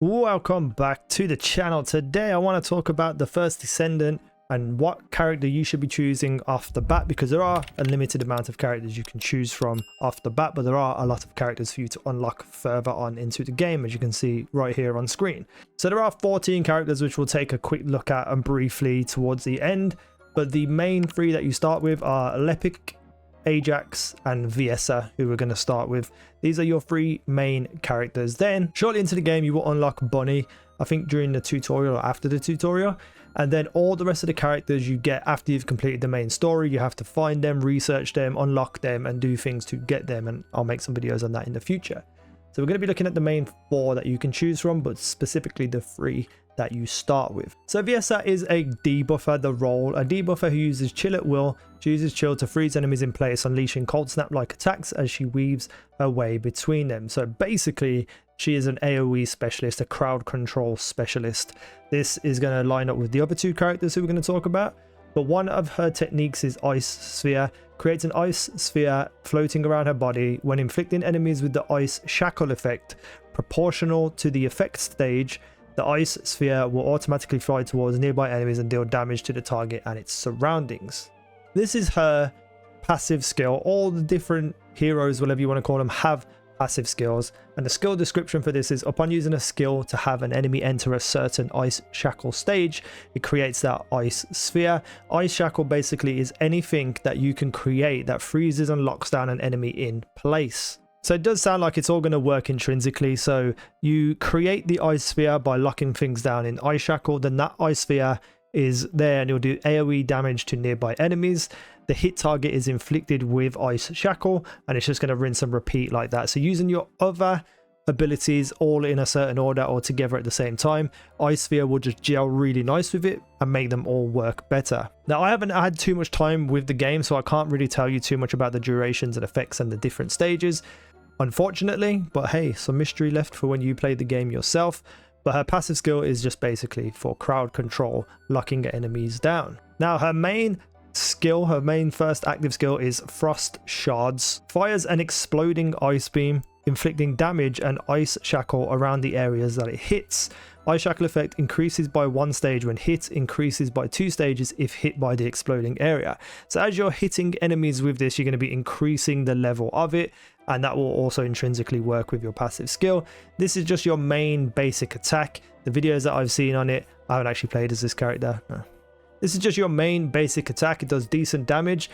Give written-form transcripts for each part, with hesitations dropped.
Welcome back to the channel. Today I want to talk about the first Descendant and what character you should be choosing off the bat, because there are a limited amount of characters you can choose from off the bat, but there are a lot of characters for you to unlock further on into the game, as you can see right here on screen. So there are 14 characters which we'll take a quick look at and briefly towards the end, but the main three that you start with are Lepic, Ajax and Viessa, who we're going to start with. These are your three main characters. Then shortly into the game you will unlock Bunny, I think during the tutorial or after the tutorial, and then all the rest of the characters you get after you've completed the main story. You have to find them, research them, unlock them and do things to get them, and I'll make some videos on that in the future. So we're going to be looking at the main four that you can choose from, but specifically the three that you start with. So Viessa is a debuffer, the role, a debuffer who uses chill at will. She uses chill to freeze enemies in place, unleashing cold snap like attacks as she weaves her way between them. So basically she is an AoE specialist, a crowd control specialist. This is going to line up with the other two characters who we're going to talk about, but one of her techniques is Ice Sphere. Creates an ice sphere floating around her body. When inflicting enemies with the ice shackle effect proportional to the effect stage, the ice sphere will automatically fly towards nearby enemies and deal damage to the target and its surroundings. This is her passive skill. All the different heroes, whatever you want to call them, have passive skills, and the skill description for this is: upon using a skill to have an enemy enter a certain ice shackle stage, it creates that ice sphere. Ice shackle basically is anything that you can create that freezes and locks down an enemy in place. So it does sound like it's all going to work intrinsically. So you create the ice sphere by locking things down in ice shackle, then that ice sphere is there and it'll do AoE damage to nearby enemies. The hit target is inflicted with ice shackle, and it's just going to rinse and repeat like that. So using your other abilities all in a certain order or together at the same time, ice sphere will just gel really nice with it and make them all work better. Now I haven't had too much time with the game, so I can't really tell you too much about the durations and effects and the different stages, unfortunately, but hey, some mystery left for when you play the game yourself. But her passive skill is just basically for crowd control, locking enemies down. Now her main skill, her main first active skill is Frost Shards. Fires an exploding ice beam, inflicting damage and ice shackle around the areas that it hits. Ice shackle effect increases by 1 stage when hit, increases by 2 stages if hit by the exploding area. So as you're hitting enemies with this, you're going to be increasing the level of it, and that will also intrinsically work with your passive skill. This is just your main basic attack. The videos that I've seen on it, I haven't actually played as this character. No. This is just your main basic attack. It does decent damage,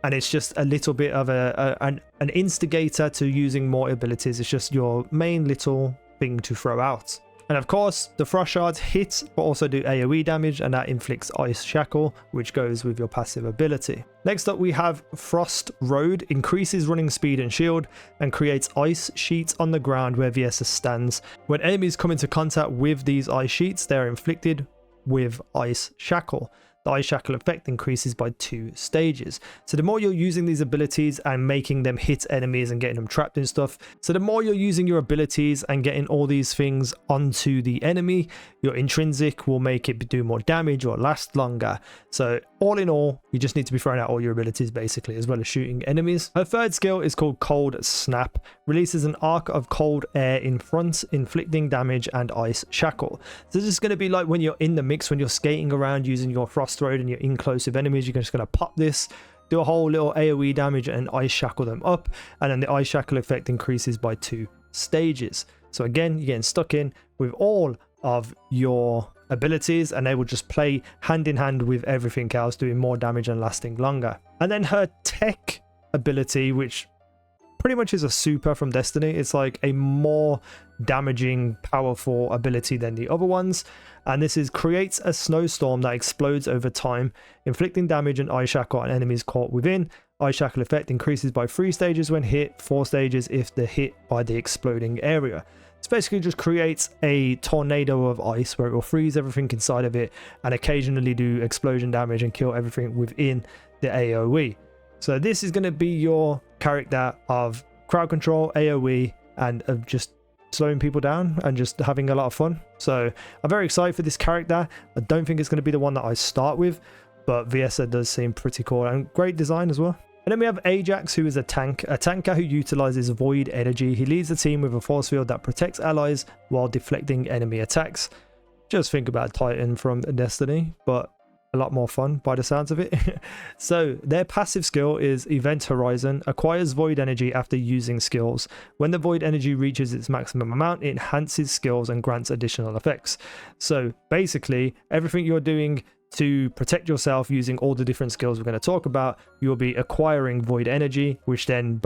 and it's just a little bit of an instigator to using more abilities. It's just your main little thing to throw out. And of course, the Frost Shards hit but also do AoE damage, and that inflicts Ice Shackle, which goes with your passive ability. Next up we have Frost Road. Increases running speed and shield and creates ice sheets on the ground where Viessa stands. When enemies come into contact with these ice sheets, they are inflicted with Ice Shackle. The Ice Shackle effect increases by 2 stages. So the more you're using these abilities and making them hit enemies and getting them trapped and stuff, so the more you're using your abilities and getting all these things onto the enemy, your intrinsic will make it do more damage or last longer. So all in all, you just need to be throwing out all your abilities basically, as well as shooting enemies. Her third skill is called Cold Snap. Releases an arc of cold air in front, inflicting damage and Ice Shackle. So this is going to be like when you're in the mix, when you're skating around using your Frost Road and you're in close with enemies, you're just going to pop this, do a whole little AoE damage and Ice Shackle them up, and then the Ice Shackle effect increases by 2 stages. So again, you're getting stuck in with all of your abilities, and they will just play hand in hand with everything else, doing more damage and lasting longer. And then her tech ability, which pretty much is a super from Destiny, it's like a more damaging, powerful ability than the other ones, and this is creates a snowstorm that explodes over time, inflicting damage and Ice Shackle on enemies caught within. Ice Shackle effect increases by 3 stages when hit, 4 stages if they're hit by the exploding area. This basically just creates a tornado of ice where it will freeze everything inside of it and occasionally do explosion damage and kill everything within the AoE. So this is going to be your character of crowd control, AoE, and of just slowing people down and just having a lot of fun. So I'm very excited for this character. I don't think it's going to be the one that I start with, but Viessa does seem pretty cool and great design as well. And then we have Ajax, who is a tanker who utilizes void energy. He leads the team with a force field that protects allies while deflecting enemy attacks. Just think about Titan from Destiny, but a lot more fun by the sounds of it. So their passive skill is Event Horizon, acquires void energy after using skills. When the void energy reaches its maximum amount, it enhances skills and grants additional effects. So basically, everything you're doing to protect yourself using all the different skills we're going to talk about, you'll be acquiring void energy, which then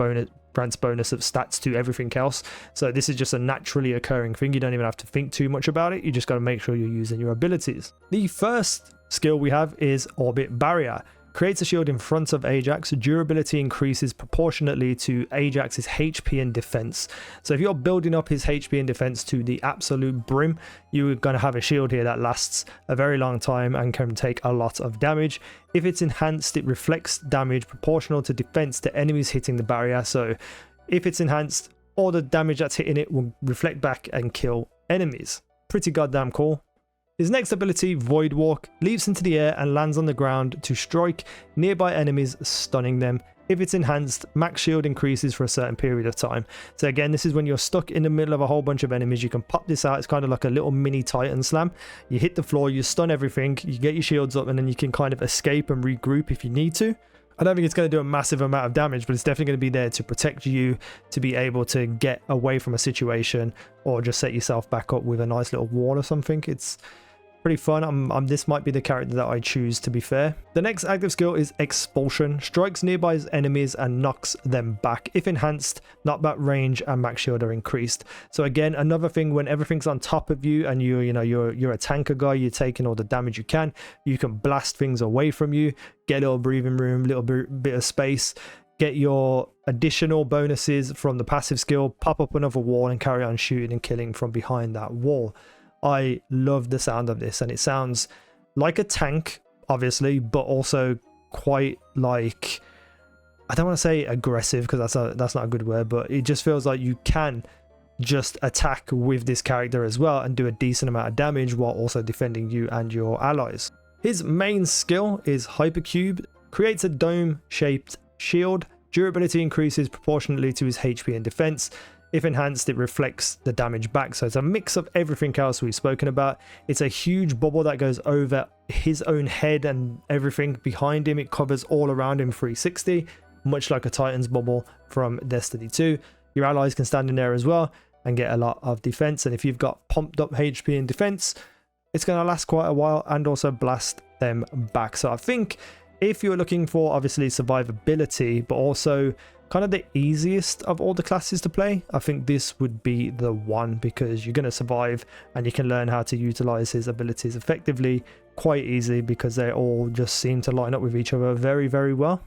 grants bonus of stats to everything else. So this is just a naturally occurring thing. You don't even have to think too much about it. You just got to make sure you're using your abilities. The first skill we have is Orbit Barrier. Creates a shield in front of Ajax. Durability increases proportionately to Ajax's HP and defense. So if you're building up his HP and defense to the absolute brim, you're going to have a shield here that lasts a very long time and can take a lot of damage. If it's enhanced, it reflects damage proportional to defense to enemies hitting the barrier. So if it's enhanced, all the damage that's hitting it will reflect back and kill enemies. Pretty goddamn cool. His next ability, Void Walk, leaps into the air and lands on the ground to strike nearby enemies, stunning them. If it's enhanced, max shield increases for a certain period of time. So again, this is when you're stuck in the middle of a whole bunch of enemies. You can pop this out. It's kind of like a little mini Titan slam. You hit the floor, you stun everything, you get your shields up, and then you can kind of escape and regroup if you need to. I don't think it's going to do a massive amount of damage, but it's definitely going to be there to protect you, to be able to get away from a situation, or just set yourself back up with a nice little wall or something. It's pretty fun. This might be the character that I choose, to be fair. The next active skill is Expulsion. Strikes nearby enemies and knocks them back. If enhanced, knockback range and max shield are increased. So again, another thing, when everything's on top of you and you're a tanker guy, you're taking all the damage you can blast things away from you, get a little breathing room, little bit of space, get your additional bonuses from the passive skill, pop up another wall and carry on shooting and killing from behind that wall. I love the sound of this, and it sounds like a tank, obviously, but also quite like, I don't want to say aggressive because that's not a good word, but it just feels like you can just attack with this character as well and do a decent amount of damage while also defending you and your allies. His main skill is Hypercube, creates a dome-shaped shield. Durability increases proportionately to his HP and defense. If enhanced, it reflects the damage back. So it's a mix of everything else we've spoken about. It's a huge bubble that goes over his own head and everything behind him. It covers all around him 360, much like a Titan's bubble from Destiny 2. Your allies can stand in there as well and get a lot of defense. And if you've got pumped up HP and defense, it's going to last quite a while and also blast them back. So I think if you're looking for obviously survivability, but also kind of the easiest of all the classes to play, I think this would be the one, because you're going to survive and you can learn how to utilize his abilities effectively quite easily because they all just seem to line up with each other very, very well.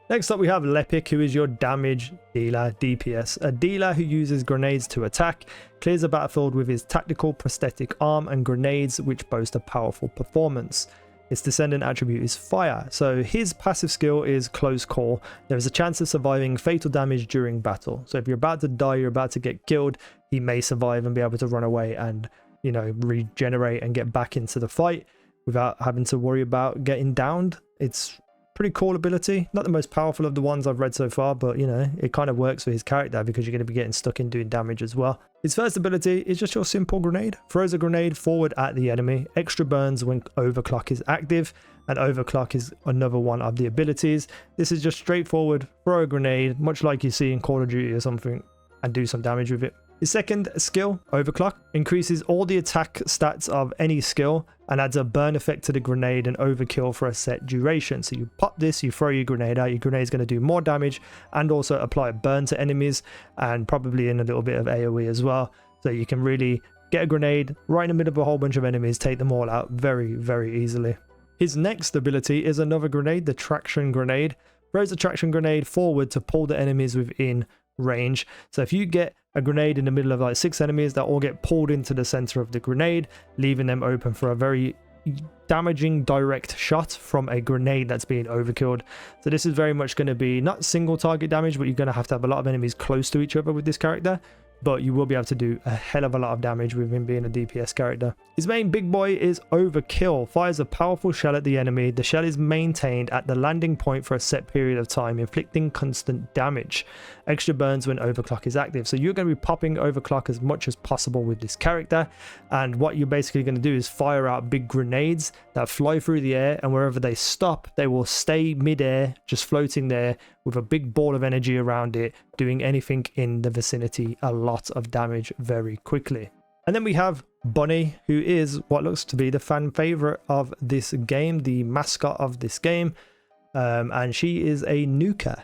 Next up we have Lepic, who is your damage dealer, DPS, a dealer who uses grenades to attack, clears the battlefield with his tactical prosthetic arm and grenades which boast a powerful performance. Its descendant attribute is fire, so his passive skill is close call. There is a chance of surviving fatal damage during battle. So if you're about to die, you're about to get killed, he may survive and be able to run away and, you know, regenerate and get back into the fight without having to worry about getting downed. It's pretty cool ability. Not the most powerful of the ones I've read so far, but you know, it kind of works for his character because you're going to be getting stuck in doing damage as well. His first ability is just your simple grenade. Throws a grenade forward at the enemy. Extra burns when overclock is active, and overclock is another one of the abilities. This is just straightforward, throw a grenade, much like you see in Call of Duty or something, and do some damage with it. His second skill, Overclock, increases all the attack stats of any skill and adds a burn effect to the grenade and overkill for a set duration. So you pop this, you throw your grenade out, your grenade is going to do more damage and also apply a burn to enemies and probably in a little bit of AoE as well. So you can really get a grenade right in the middle of a whole bunch of enemies, take them all out very, very easily. His next ability is another grenade, the Traction Grenade. Throws the Traction Grenade forward to pull the enemies within range. So if you get a grenade in the middle of like 6 enemies, that all get pulled into the center of the grenade, leaving them open for a very damaging direct shot from a grenade that's being overkilled. So this is very much going to be not single target damage, but you're going to have a lot of enemies close to each other with this character but you will be able to do a hell of a lot of damage with him being a DPS character. His main big boy is Overkill. Fires a powerful shell at the enemy. The shell is maintained at the landing point for a set period of time, inflicting constant damage. Extra burns when overclock is active. So you're going to be popping overclock as much as possible with this character, and what you're basically going to do is fire out big grenades that fly through the air, and wherever they stop, they will stay mid-air, just floating there with a big ball of energy around it, doing anything in the vicinity a lot of damage very quickly. And then we have Bunny, who is what looks to be the fan favorite of this game, the mascot of this game, and she is a nuker.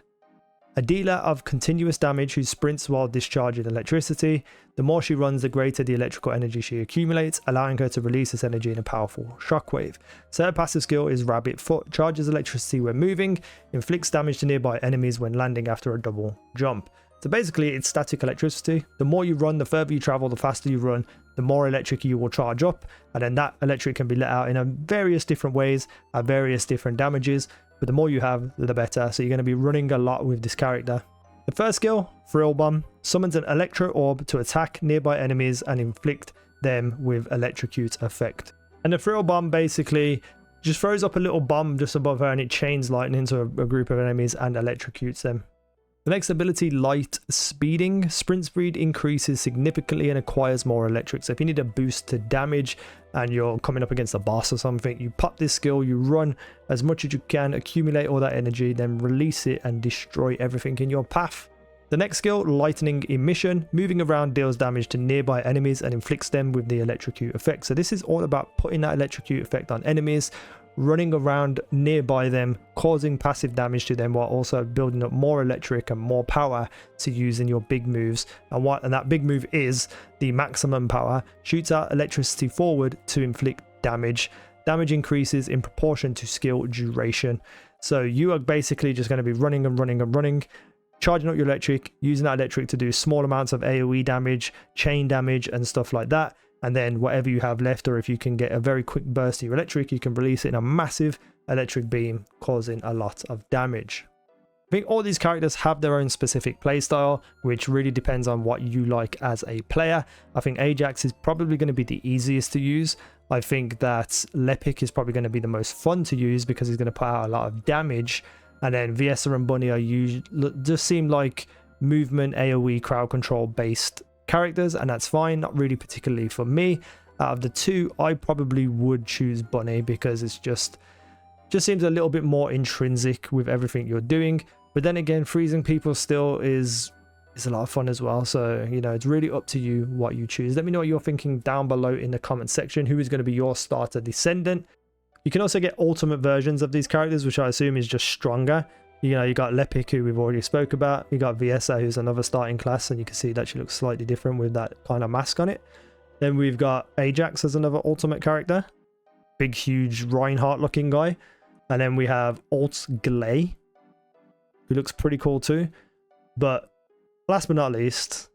A dealer of continuous damage who sprints while discharging electricity. The more she runs, the greater the electrical energy she accumulates, allowing her to release this energy in a powerful shockwave. So her passive skill is Rabbit Foot, charges electricity when moving, inflicts damage to nearby enemies when landing after a double jump. So basically it's static electricity. The more you run, the further you travel, the faster you run, the more electric you will charge up, and then that electric can be let out in various different ways at various different damages. But the more you have, the better. So you're going to be running a lot with this character. The first skill, Thrill Bomb, summons an electro orb to attack nearby enemies and inflict them with electrocute effect. And the Thrill Bomb basically just throws up a little bomb just above her, and it chains lightning to a group of enemies and electrocutes them. The next ability, Light Speeding. Sprint speed increases significantly and acquires more electric. So if you need a boost to damage and you're coming up against a boss or something, you pop this skill, you run as much as you can, accumulate all that energy, then release it and destroy everything in your path. The next skill, Lightning Emission. Moving around deals damage to nearby enemies and inflicts them with the electrocute effect. So this is all about putting that electrocute effect on enemies, running around nearby them, causing passive damage to them while also building up more electric and more power to use in your big moves. And that big move is the maximum power. Shoots out electricity forward to inflict damage. Damage increases in proportion to skill duration. So you are basically just going to be running and running and running, charging up your electric, using that electric to do small amounts of AoE damage, chain damage and stuff like that. And then whatever you have left, or if you can get a very quick burst of your electric, you can release it in a massive electric beam, causing a lot of damage. I think all these characters have their own specific playstyle, which really depends on what you like as a player. I think Ajax is probably going to be the easiest to use. I think that Lepic is probably going to be the most fun to use because he's going to put out a lot of damage. And then Viessa and Bunny are just seem like movement, AoE, crowd control based characters, and that's fine. Not really particularly for me. Out of the two, I probably would choose Bunny because it's just seems a little bit more intrinsic with everything you're doing. But then again, freezing people still is a lot of fun as well. So, you know, it's really up to you what you choose. Let me know what you're thinking down below in the comment section. Who is going to be your starter Descendant? You can also get ultimate versions of these characters, which I assume is just stronger. You know, you got Lepic, who we've already spoke about. You got Viessa, who's another starting class, and you can see that she looks slightly different with that kind of mask on it. Then we've got Ajax as another ultimate character. Big, huge Reinhardt looking guy. And then we have Alt Glay, who looks pretty cool too. But last but not least,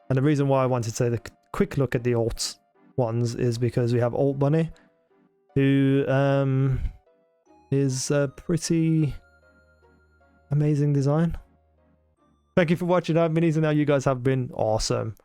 and the reason why I wanted to take a quick look at the alt ones is because we have Alt Bunny, who is a pretty amazing design. Thank you for watching. I've been easynow. You guys have been awesome.